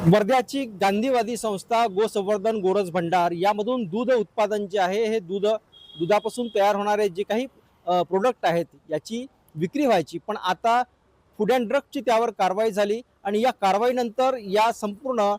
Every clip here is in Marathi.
वर्ध्याची गांधीवादी संस्था गोसंवर्धन गोरज भंडार यामधून दूध उत्पादन जे आहे हे दुधापासून तयार होणारे जे काही प्रोडक्ट आहेत याची विक्री व्हायची, पण आता फूड अँड ड्रगची त्यावर कारवाई झाली आणि या कारवाईनंतर या संपूर्ण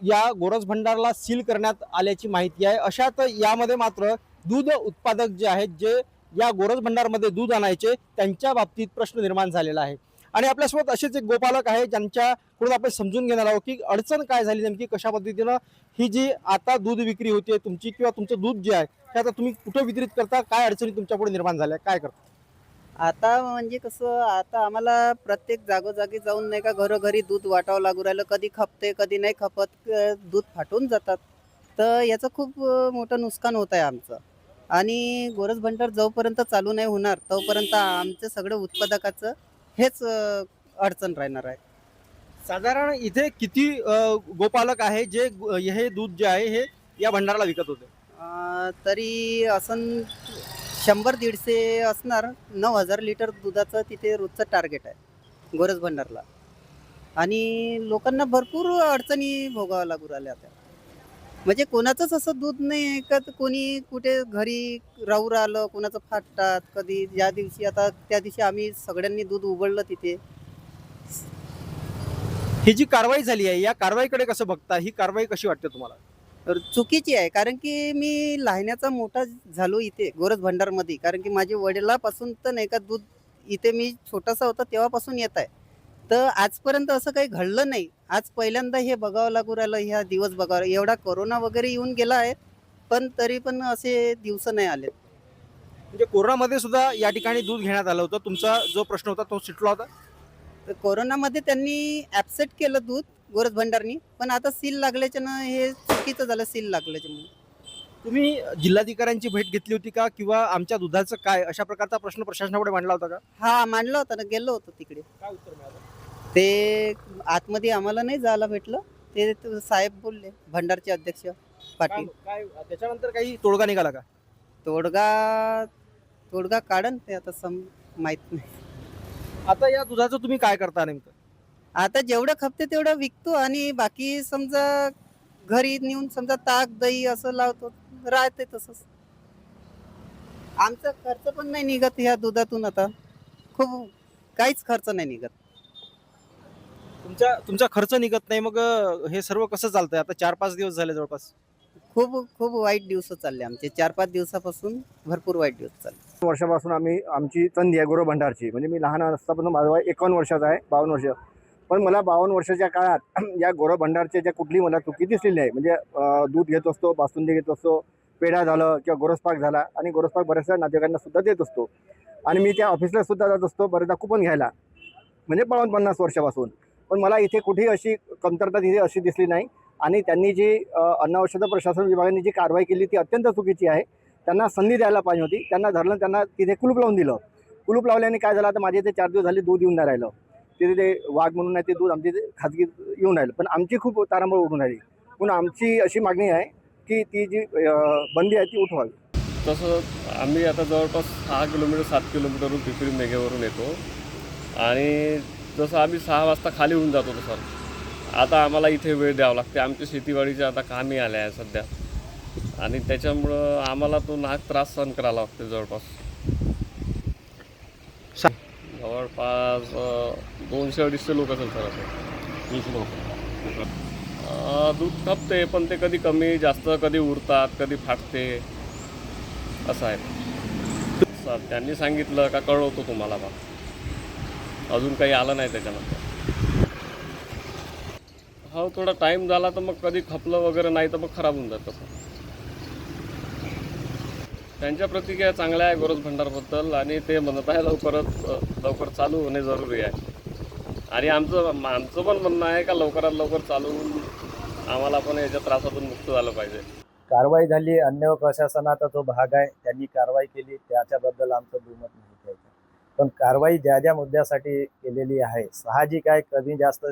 या गोरज भंडारला सील करण्यात आल्याची माहिती आहे। अशात यामध्ये मात्र दूध उत्पादक जे आहेत, जे या गोरज भंडारमध्ये दूध आणायचे, त्यांच्या बाबतीत प्रश्न निर्माण झालेला आहे। आणि आपल्यासोबत असेच एक गोपालक आहे ज्यांच्याकडून आपण समजून घेणार आहोत की अडचण काय झाली, नेमकी कशा पद्धतीनं ही जी आता दूध विक्री होते तुमची किंवा तुमचं दूध जे आहे ते आता तुम्ही कुठे वितरित करता, काय अडचणी तुमच्यापुढे निर्माण झाल्या, काय करता? आता म्हणजे कसं, आता आम्हाला प्रत्येक जागोजागी जाऊन नाही का घरोघरी दूध वाटावं लागू राहिलं. कधी खपते, कधी नाही खपत. दूध फाटून जातात. तर याचं खूप मोठं नुकसान होत आहे आमचं. आणि गोरज भंडार जोपर्यंत चालू नाही होणार तोपर्यंत आमचं सगळं उत्पादकाचं हेच अडचण राहणार आहे. साधारण इथे किती गोपालक आहे जे हे दूध जे आहे हे या भंडाराला विकत होते? तरी असं 100-150 असणार. 9,000 लिटर दुधाचं तिथे रोजचं टार्गेट आहे गोरज भंडारला. आणि लोकांना भरपूर अडचणी भोगाव्या लागू राहिल्या आता. म्हणजे कोणाचंच असं दूध नाही आहे का कोणी कुठे घरी राहू राहिलं, कोणाचं फाटतात. कधी ज्या दिवशी आता त्या दिवशी आम्ही सगळ्यांनी दूध उघडलं तिथे. ही जी कारवाई झाली आहे या कारवाईकडे कसं बघता, ही कारवाई कशी वाटते तुम्हाला? तर चुकीची आहे, कारण की मी लहानाचा मोठा झालो इथे गोरज भंडारमध्ये. कारण की माझ्या वडिलापासून तर नाही का दूध इथे मी छोटासा होता तेव्हापासून येत आहे. तर आजपर्यंत असं काही घडलं नाही. आज पहिल्यांदा हे बघावं लागू राहिलं, ह्या दिवस बघावं. एवढा कोरोना वगैरे येऊन गेला आहे, पण तरी पण असे दिवस नाही आले. म्हणजे कोरोनामध्ये सुद्धा या ठिकाणी दूध घेण्यात आलं होतं, तुमचा जो प्रश्न होता तो सुटला होता? तर कोरोनामध्ये त्यांनी ॲब्सेंट केलं दूध गोरज भंडारनी, पण आता सील लागल्याच्यानं हे चुकीचं झालं सील लागल्याच्यामुळे. तुम्ही जिल्हाधिकाऱ्यांची भेट घेतली होती का, किंवा आमच्या दुधाचं काय, अशा प्रकारचा प्रश्न प्रशासनापुढे मांडला होता का? हा, मांडला होता ना, गेलो होतो तिकडे. काय उत्तर मिळालं? ते आतमध्ये आम्हाला नाही जायला भेटलं. ते साहेब बोलले, भंडारचे अध्यक्ष काय पाटील. काय त्याच्यानंतर काही तोडगा निघाला का? तोडगा तोडगा काढन ते आता माहित नाही. आता या दुधाचं तुम्ही काय करता नेमकं? आता जेवढं खपते तेवढं विकतो आणि बाकी समजा घरी नेऊन समजा ताक दही असं लावतो, राहते तसंच. आमचा खर्च पण नाही निघत ह्या दुधातून. आता खूप काहीच खर्च नाही निघत. तुमचा खर्च निघत नाही, मग हे सर्व कसं चालतंय? आता 4-5 दिवस झाले जवळपास. खूप खूप वाईट दिवस चालले आमचे. 4-5 दिवसापासून भरपूर वाईट दिवस चालले. वर्षापासून आमची तंदी आहे गोरज भंडारची. म्हणजे मी लहान असतापासून, माझं वय 51 वर्षाचं आहे, 52 वर्ष. पण मला 52 वर्षाच्या काळात या गोरज भंडारच्या ज्या कुठली मला चुकी दिसलेली आहे. म्हणजे दूध घेत असतो, बासुंदी घेत असतो, पेढा झालं किंवा गोरजपाक झाला, आणि गोरजपाक बऱ्याचशा नातेवाईकांना सुद्धा देत असतो. आणि मी त्या ऑफिसला सुद्धा जात असतो बरेचदा कुपन घ्यायला, म्हणजे 52-50 वर्षापासून. पण मला इथे कुठेही अशी कमतरता तिथे अशी दिसली नाही. आणि त्यांनी जी अन्न औषध प्रशासन विभागाने जी कारवाई केली ती अत्यंत चुकीची आहे. त्यांना संधी द्यायला पाहिजे होती. त्यांना धरलं, त्यांना तिथे कुलूप लावून दिलं. कुलूप लावल्याने काय झालं, आता माझे इथे 4 दिवस झाले दूध येऊन नाही राहिलं. तिथे ते वाघ म्हणून आहे, ते दूध आमचे खाजगी येऊन राहिलं. पण आमची खूप तारांबळ उठून राहिली. म्हणून आमची अशी मागणी आहे की ती जी बंदी आहे ती उठवावी. तसं आम्ही आता जवळपास 6 किलोमीटर 7 किलोमीटरवरून पिपरी मेघेवरून येतो. आणि जसं आम्ही 6 वाजता खाली होऊन जातो तसं आता आम्हाला इथे वेळ द्यावा लागते. आमच्या शेतीवाडीचे आता कामी आले आहे सध्या, आणि त्याच्यामुळं आम्हाला तो नाहक त्रास सहन करावा लागतो. जवळपास 200-250 लोक असेल सर. असं 20 लोक. दूध खपते, पण ते कधी कमी जास्त, कधी उरतात, कधी फाटते, असं आहे. सर त्यांनी सांगितलं का कळवतो तुम्हाला, बा अजून काही आलं नाही त्याच्यानंतर. हो, थोडा टाईम झाला तर मग कधी खपलं वगैरे, नाही तर मग खराब होऊन जातं. त्यांच्या प्रतिक्रिया चांगल्या आहे गोरज भंडारबद्दल, आणि ते म्हणत आहे लवकर चालू होणे जरुरी आहे. आणि आमचं पण म्हणणं आहे का लवकरात लवकर चालू होऊन आम्हाला पण याच्या त्रासातून मुक्त झालं पाहिजे. कारवाई झाली, अन्य प्रशासनाचा तो भाग आहे, त्यांनी कारवाई केली, त्याच्याबद्दल आमचं दुमत नाही द्यायचं. पण कारवाई ज्या ज्या मुद्द्यासाठी केलेली आहे, साहजिक आहे कमी जास्त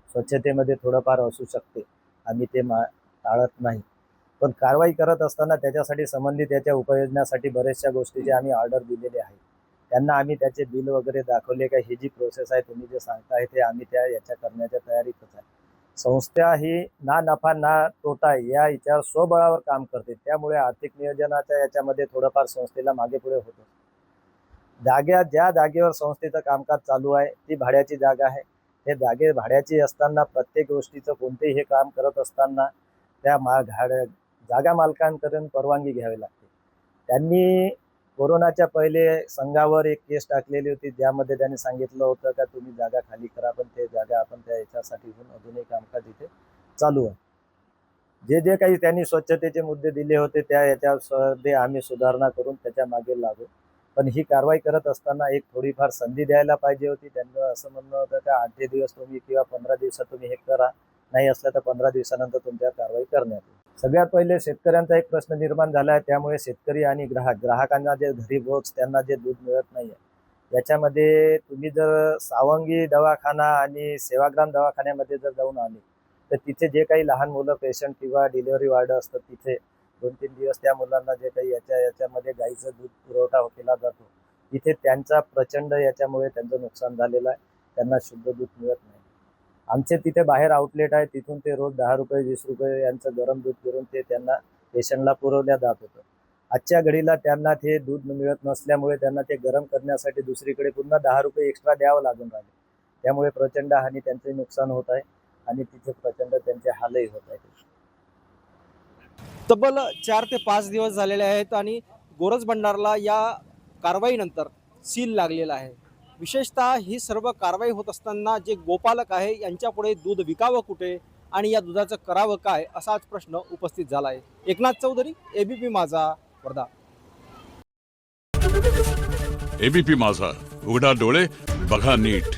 स्वच्छतेमध्ये थोडंफार असू शकते, आम्ही ते टाळत नाही. पण कारवाई करत असताना त्याच्यासाठी संबंधित याच्या उपयोजनासाठी बऱ्याचशा गोष्टीचे आम्ही ऑर्डर दिलेले आहे. त्यांना आम्ही त्याचे बिल वगैरे दाखवले का ही जी प्रोसेस आहे तुम्ही जे सांगताय ते आम्ही याच्या करण्याच्या तयारीतच आहे. संस्था ही ना नफा ना तोटा या याच्यावर स्वबळावर काम करते, त्यामुळे आर्थिक नियोजनाच्या याच्यामध्ये थोडंफार संस्थेला मागे पुढे होतं. ज्या जागेवर संस्थेचं कामकाज चालू आहे ती भाड्याची जागा आहे. हे जागे भाड्याची असताना प्रत्येक गोष्टीचं कोणतेही हे काम करत असताना त्या जागा मालकांकडून परवानगी घ्यावी लागते. त्यांनी कोरोनाच्या पहिले संघावर एक केस टाकलेली होती, ज्यामध्ये त्यांनी सांगितलं होतं का तुम्ही जागा खाली करा, पण ते जागा आपण त्या याच्यासाठी घेऊन अजूनही कामकाज इथे चालू आहे. जे काही त्यांनी स्वच्छतेचे मुद्दे दिले होते त्या याच्यामध्ये आम्ही सुधारणा करून त्याच्या मागे लागू. पण ही कारवाई करत असताना एक थोडीफार संधी द्यायला पाहिजे होती. त्यांना असं म्हणणं होतं का 8 दिवस तुम्ही किंवा 15 दिवसात तुम्ही हे करा, नाही असलं तर 15 दिवसानंतर तुमच्यावर कारवाई करण्यात येईल. सगळ्यात पहिले शेतकऱ्यांचा एक प्रश्न निर्माण झाला आहे, त्यामुळे शेतकरी आणि ग्राहकांना जे घरी रोज त्यांना जे दूध मिळत नाही आहे, याच्यामध्ये तुम्ही जर सावंगी दवाखाना आणि सेवाग्राम दवाखान्यामध्ये जर जाऊन आले तर तिथे जे काही लहान मुलं पेशंट किंवा डिलिव्हरी वार्ड असतात तिथे 2-3 दिवस त्या मुलांना जे काही याच्यामध्ये गाईचं दूध पुरवठा केला जातो, तिथे त्यांचा प्रचंड याच्यामुळे त्यांचं नुकसान झालेलं आहे. त्यांना शुद्ध दूध मिळत नाही. आमचे तिथे बाहेर आउटलेट आहे, तिथून ते रोज 10 रुपये 20 रुपये यांचं गरम दूध करून ते त्यांना पेशंटला पुरवल्या जात होतं. आजच्या घडीला त्यांना ते दूध मिळत नसल्यामुळे त्यांना ते गरम करण्यासाठी दुसरीकडे पुन्हा 10 रुपये एक्स्ट्रा द्यावं लागून राहिले. त्यामुळे प्रचंड हानी त्यांचे नुकसान होत आहे आणि तिथे प्रचंड त्यांचे हालही होत आहेत. तब्बल 4 ते 5 दिवस झालेले आहेत आणि गोरज भंडारला या कारवाईनंतर सील लागलेला आहे. विशेषतः ही सर्व कारवाई होत असताना जे गोपालक आहे यांच्यापुढे दूध विकावं कुठे आणि या दुधाचं करावं काय असाच प्रश्न उपस्थित झाला आहे. एकनाथ चौधरी, एबीपी माझा, वर्धा. एबीपी माझा, उघडा डोळे बघा नीट.